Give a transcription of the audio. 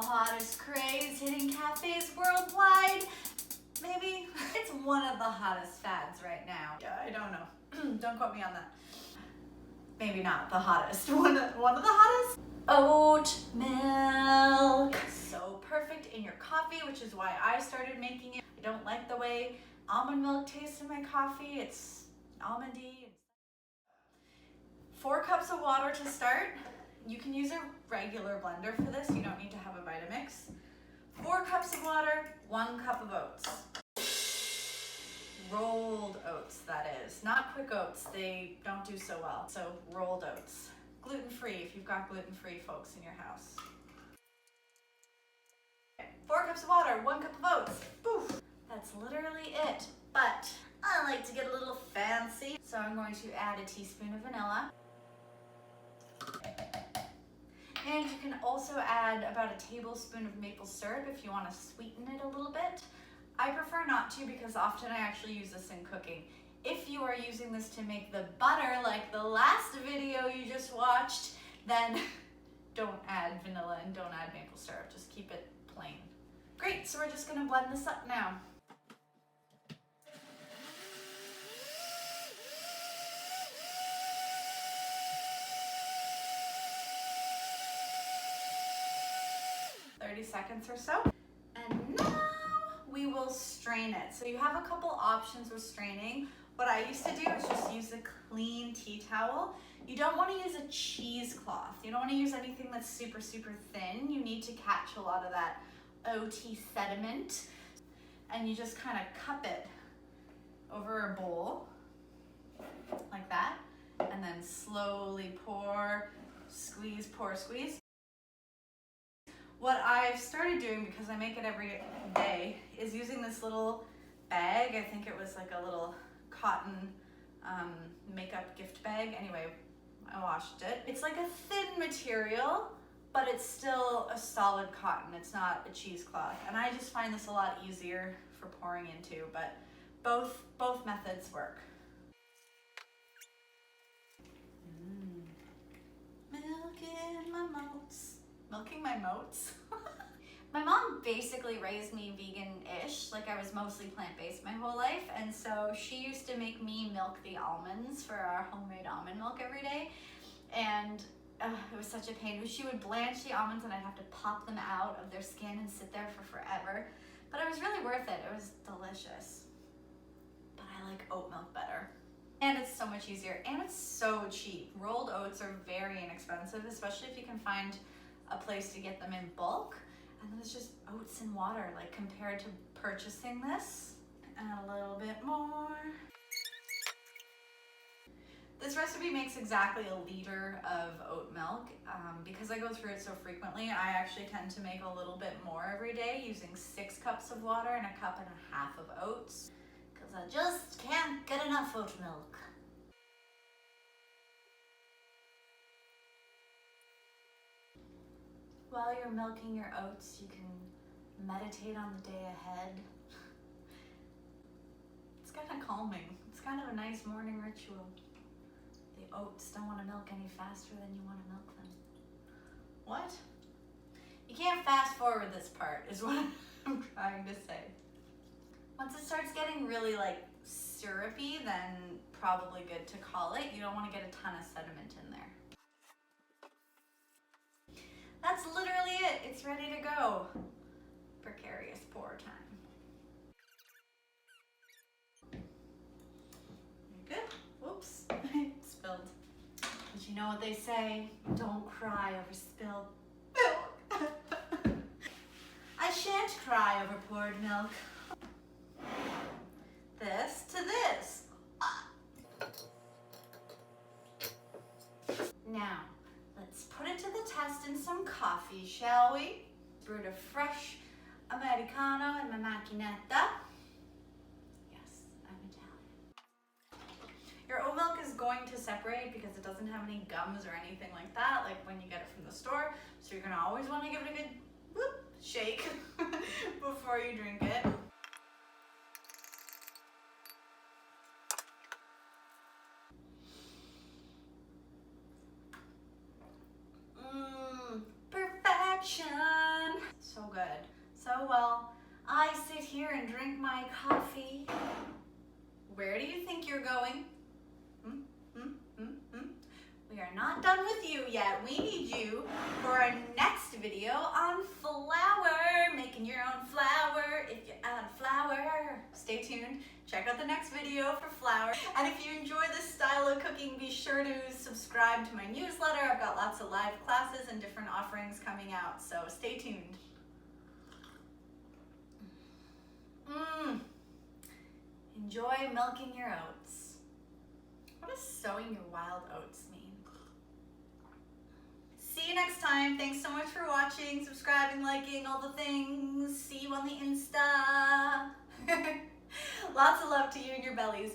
hottest craze hitting cafes worldwide. Maybe? It's one of the hottest fads right now. Yeah, I don't know. Don't quote me on that. Maybe not the hottest. One of the hottest? Oat milk. So perfect in your coffee, which is why I started making it. I don't like the way almond milk tastes in my coffee. It's almondy. 4 cups of water to start. You can use a regular blender for this. You don't need to have a Vitamix. 4 cups of water, 1 cup of oats. Rolled oats, that is. Not quick oats, they don't do so well. So rolled oats. Gluten-free, if you've got gluten-free folks in your house. Okay. 4 cups of water, 1 cup of oats. Poof. That's literally it. But I like to get a little fancy, so I'm going to add a teaspoon of vanilla. And you can also add about a tablespoon of maple syrup if you want to sweeten it a little bit. I prefer not to because often I actually use this in cooking. If you are using this to make the butter like the last video you just watched, then don't add vanilla and don't add maple syrup. Just keep it plain. Great, so we're just going to blend this up now. Seconds or so. And now we will strain it. So you have a couple options with straining. What I used to do is just use a clean tea towel. You don't want to use a cheesecloth. You don't want to use anything that's super, super thin. You need to catch a lot of that OT sediment. And you just kind of cup it over a bowl like that. And then slowly pour, squeeze, pour, squeeze. What I've started doing, because I make it every day, is using this little bag. I think it was like a little cotton makeup gift bag. Anyway, I washed it. It's like a thin material, but it's still a solid cotton. It's not a cheesecloth. And I just find this a lot easier for pouring into, but both methods work. Milking my moats. Milking my moats? My mom basically raised me vegan-ish, like I was mostly plant-based my whole life, and so she used to make me milk the almonds for our homemade almond milk every day, and it was such a pain. She would blanch the almonds and I'd have to pop them out of their skin and sit there for forever, but it was really worth it. It was delicious. But I like oat milk better. And it's so much easier, and it's so cheap. Rolled oats are very inexpensive, especially if you can find a place to get them in bulk. And then it's just oats and water, like compared to purchasing this. Add a little bit more. This recipe makes exactly a liter of oat milk. Because I go through it so frequently, I actually tend to make a little bit more every day using 6 cups of water and 1.5 cups of oats. Because I just can't get enough oat milk. While you're milking your oats, you can meditate on the day ahead. It's kind of calming. It's kind of a nice morning ritual. The oats don't want to milk any faster than you want to milk them. What? You can't fast forward this part, is what I'm trying to say. Once it starts getting really like syrupy, then probably good to call it. You don't want to get a ton of sediment in there. That's literally it. It's ready to go. Precarious pour time. You're good? Whoops. Spilled. But you know what they say? Don't cry over spilled milk. I shan't cry over poured milk. This to this. Now, let's put it to the test in some coffee, shall we? Brewed a fresh Americano in my macchinetta. Yes, I'm Italian. Your oat milk is going to separate because it doesn't have any gums or anything like that, like when you get it from the store. So you're gonna always want to give it a good whoop, shake before you drink it. Perfection. you're going? We are not done with you yet. We need you for our next video on flour, making your own flour if you're out of flour. Stay tuned. Check out the next video for flour. And if you enjoy this style of cooking, be sure to subscribe to my newsletter. I've got lots of live classes and different offerings coming out, so stay tuned. Enjoy milking your oats. What does sowing your wild oats mean? See you next time. Thanks so much for watching, subscribing, liking, all the things. See you on the Insta. Lots of love to you and your bellies.